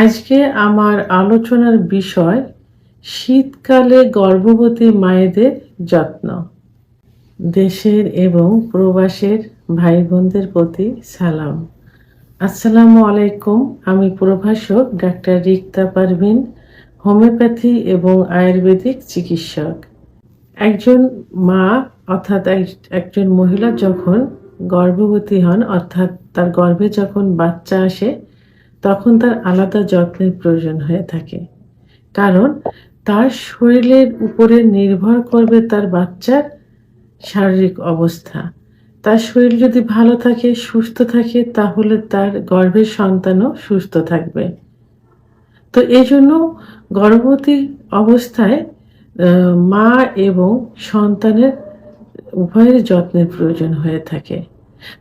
আজকে আমার আলোচনার বিষয় শীতকালে গর্ভবতী মায়েদের যত্ন। দেশের এবং প্রবাসের ভাই বোনদের প্রতি সালাম। আসসালামু আলাইকুম। আমি প্রভাষক ডাক্তার রিক্তা পারভিন, হোমিওপ্যাথি এবং আয়ুর্বেদিক চিকিৎসক। একজন মা অর্থাৎ একজন মহিলা যখন গর্ভবতী হন, অর্থাৎ তার গর্ভে যখন বাচ্চা আসে, তখন তার আলাদা যত্নের প্রয়োজন হয়ে থাকে। কারণ তার শরীরের উপরে নির্ভর করবে তার বাচ্চার শারীরিক অবস্থা। তার শরীর যদি ভালো থাকে, সুস্থ থাকে, তাহলে তার গর্ভের সন্তানও সুস্থ থাকবে। তো এই জন্য গর্ভবতী অবস্থায় মা এবং সন্তানের উভয়ের যত্নের প্রয়োজন হয়ে থাকে।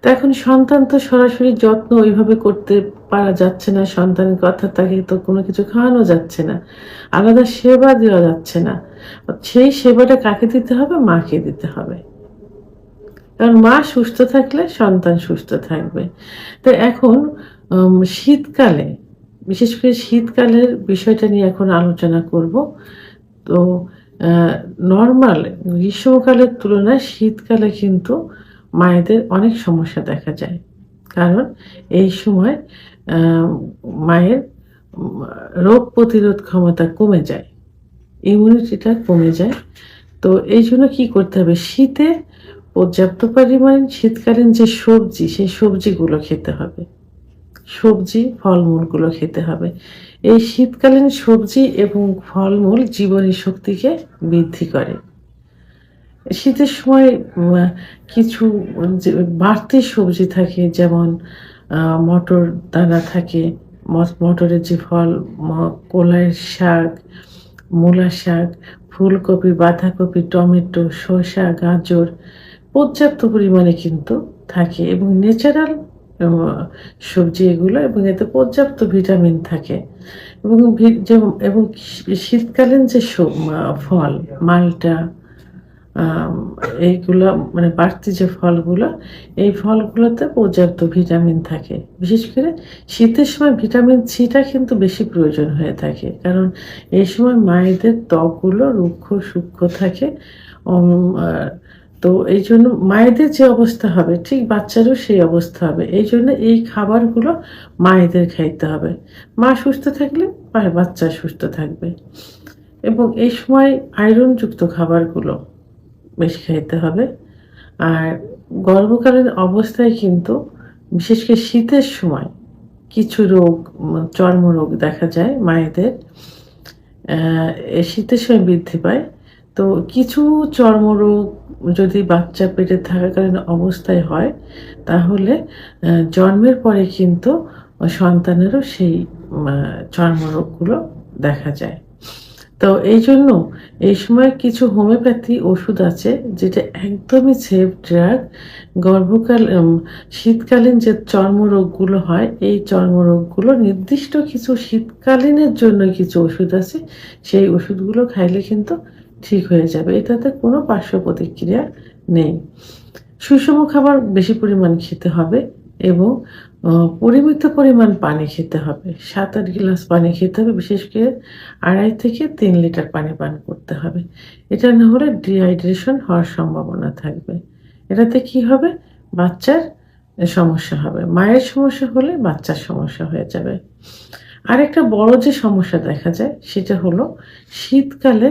তো এখন সন্তান তো সরাসরি যত্ন ওইভাবে করতে পারা যাচ্ছে না, সন্তানের কথা তাকে তো কোনো কিছু খাওয়ানো যাচ্ছে না, আলাদা সেবা দেওয়া যাচ্ছে না। সেই সেবাটা কাকে দিতে হবে? মাকে দিতে হবে। কারণ মা সুস্থ থাকলে সন্তান সুস্থ থাকবে। তো এখন শীতকালে, বিশেষ করে শীতকালের বিষয়টা নিয়ে এখন আলোচনা করব। তো নর্মাল গ্রীষ্মকালের তুলনায় শীতকালে কিন্তু মায়েদের অনেক সমস্যা দেখা যায়। কারণ এই সময় মায়ের রোগ প্রতিরোধ ক্ষমতা কমে যায়, ইমিউনিটিটা কমে যায়। তো এই জন্য কী করতে হবে? শীতে পর্যাপ্ত পরিমাণ শীতকালীন যে সবজি, সেই সবজিগুলো খেতে হবে। সবজি ফলমূলগুলো খেতে হবে। এই শীতকালীন সবজি এবং ফলমূল জীবনী শক্তিকে বৃদ্ধি করে। শীতের সময় কিছু যে বাড়তি সবজি থাকে, যেমন মটর দানা থাকে, মটরের যে ফল, কলাইয়ের শাক, মূলা শাক, ফুলকপি, বাঁধাকপি, টমেটো, শসা, গাজর পর্যাপ্ত পরিমাণে কিন্তু থাকে এবং ন্যাচারাল সবজি এগুলো, এবং এতে পর্যাপ্ত ভিটামিন থাকে। এবং শীতকালীন যে ফল, মালটা, এইগুলো মানে বাড়তি যে ফলগুলো, এই ফলগুলোতে পর্যাপ্ত ভিটামিন থাকে। বিশেষ করে শীতের সময় ভিটামিন সিটা কিন্তু বেশি প্রয়োজন হয়ে থাকে, কারণ এই সময় মায়েদের ত্বকগুলো রুক্ষ সূক্ষ্ম থাকে। তো এই জন্য মায়েদের যে অবস্থা হবে, ঠিক বাচ্চারও সেই অবস্থা হবে। এই জন্য এই খাবারগুলো মায়েদের খাইতে হবে। মা সুস্থ থাকলে বাচ্চা সুস্থ থাকবে। এবং এই সময় আয়রনযুক্ত খাবারগুলো বেশি খাইতে হবে। আর গর্ভকালীন অবস্থায় কিন্তু বিশেষ করে শীতের সময় কিছু রোগ, চর্মরোগ দেখা যায় মায়েদের, শীতের সময় বৃদ্ধি পায়। তো কিছু চর্মরোগ যদি বাচ্চা পেটে থাকাকালীন অবস্থায় হয়, তাহলে জন্মের পরে কিন্তু সন্তানেরও সেই চর্মরোগগুলো দেখা যায়। তো এই জন্য এই সময় কিছু হোমিওপ্যাথি ওষুধ আছে, যেটা একদমই সেফ ড্রাগ। শীতকালীন যে চর্মরোগগুলো হয়, এই চর্মরোগগুলো নির্দিষ্ট কিছু শীতকালীনের জন্য কিছু ওষুধ আছে, সেই ওষুধগুলো খাইলে কিন্তু ঠিক হয়ে যাবে। এটাতে কোনো পার্শ্ব প্রতিক্রিয়া নেই। সুষম খাবার বেশি পরিমাণ খেতে হবে এবং পরিমিত পরিমাণ পানি খেতে হবে। 7-8 গ্লাস পানি খেতে হবে। বিশেষ করে 2.5 থেকে 3 লিটার পানি পান করতে হবে। এটা না হলে ডিহাইড্রেশন হওয়ার সম্ভাবনা থাকবে। এটাতে কি হবে? বাচ্চার সমস্যা হবে। মায়ের সমস্যা হলে বাচ্চার সমস্যা হয়ে যাবে। আরেকটা বড় যে সমস্যা দেখা যায়, সেটা হলো শীতকালে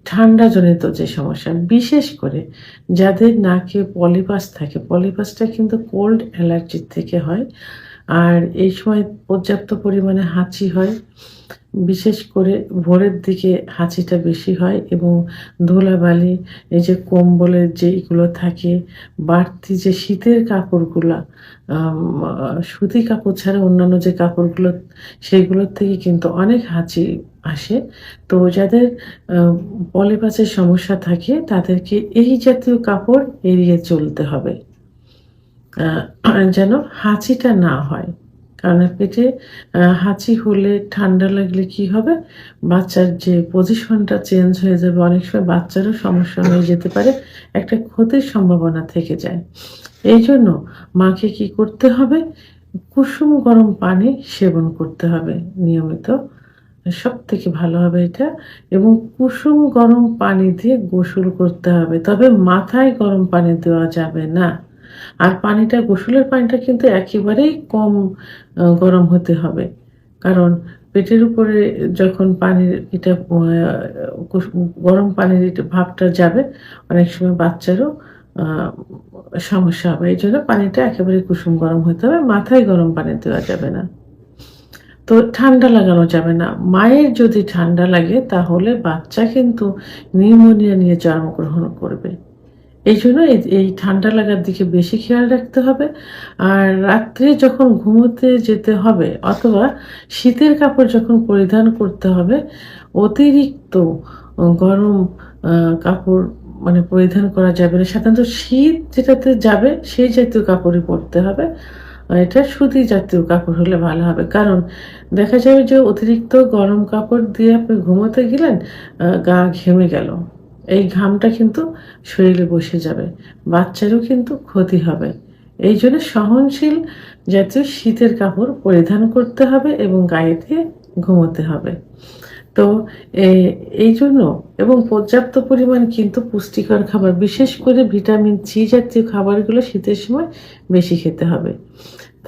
ঠান্ডাজনিত যে সমস্যা, বিশেষ করে যাদের নাকে পলিপাস থাকে। পলিপাসটা কিন্তু কোল্ড অ্যালার্জির থেকে হয়। আর এই সময় পর্যাপ্ত পরিমাণে হাঁচি হয়, বিশেষ করে ভোরের দিকে হাঁচিটা বেশি হয়। এবং ধুলাবালি, এই যে কম্বলের যেইগুলো থাকে, বাড়তি যে শীতের কাপড়গুলা, সুতি কাপড় ছাড়া অন্যান্য যে কাপড়গুলো, সেইগুলোর থেকে কিন্তু অনেক হাঁচি আসে। তো যাদের পলিপাসের সমস্যা থাকে, তাদেরকে এই জাতীয় কাপড় এড়িয়ে চলতে হবে, যেন হাঁচিটা না হয়। কারণ পেটে হাঁচি হলে, ঠান্ডা লাগলে কি হবে? বাচ্চার যে পজিশনটা চেঞ্জ হয়ে যাবে, অনেক সময় বাচ্চারও সমস্যা হয়ে যেতে পারে, একটা ক্ষতির সম্ভাবনা থেকে যায়। এই জন্য মাকে কি করতে হবে? কুসুম গরম পানি সেবন করতে হবে নিয়মিত। সবথেকে ভালো হবে এটা। এবং কুসুম গরম পানি দিয়ে গোসল করতে হবে। তবে মাথায় গরম পানি দেওয়া যাবে না। আর পানিটা, গোসলের পানিটা কিন্তু একেবারেই কম গরম হতে হবে। কারণ পেটের উপরে যখন পানির এটা গরম পানির ভাপটা যাবে, অনেক সময় বাচ্চারও আ সমস্যা হবে। এইজন্য পানিটা একেবারে কুসুম গরম হতে হবে। মাথায় গরম পানি দেওয়া যাবে না। তো ঠান্ডা লাগানো যাবে না। মায়ের যদি ঠান্ডা লাগে তাহলে বাচ্চা কিন্তু নিউমোনিয়া নিয়ে জন্মগ্রহণ করবে। এইজন্য এই ঠান্ডা লাগার দিকে বেশি খেয়াল রাখতে হবে। আর রাত্রে যখন ঘুমোতে যেতে হবে অথবা শীতের কাপড় যখন পরিধান করতে হবে, অতিরিক্ত গরম কাপড় মানে পরিধান করা যাবে না। সাধারণত শীত যেটাতে যাবে সেই জাতীয় কাপড়ই পরতে হবে। এটা সুতি জাতীয় কাপড় হলে ভালো হবে। কারণ দেখা যাবে যে অতিরিক্ত গরম কাপড় দিয়ে আপনি ঘুমোতে গেলেন, গা ঘেমে গেল। এই ঘামটা কিন্তু শরীরে বসে যাবে। বাচ্চারও কিন্তু ক্ষতি হবে। এইজন্য সহনশীল জাতীয় শীতের কাপড় পরিধান করতে হবে এবং গায়ে দিয়ে ঘুমোতে হবে। তো এ এইজন্য এবং পর্যাপ্ত পরিমাণ কিন্তু পুষ্টিকর খাবার, বিশেষ করে ভিটামিন সি জাতীয় খাবারগুলো শীতের সময় বেশি খেতে হবে।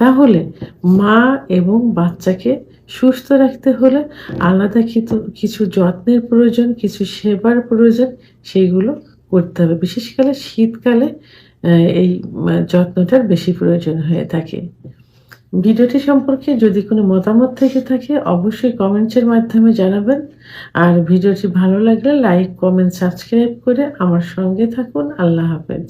তাহলে মা এবং বাচ্চাকে সুস্থ রাখতে হলে আলাদা কিছু যত্নের প্রয়োজন, কিছু সেবার প্রয়োজন, সেইগুলো করতে হবে। বিশেষ করে শীতকালে এই যত্নটার বেশি প্রয়োজন হয়ে থাকে। ভিডিওটি সম্পর্কে যদি কোনো মতামত থেকে থাকে অবশ্যই কমেন্টসের মাধ্যমে জানাবেন। আর ভিডিওটি ভালো লাগলে লাইক, কমেন্ট, সাবস্ক্রাইব করে আমার সঙ্গে থাকুন। আল্লাহ হাফেজ।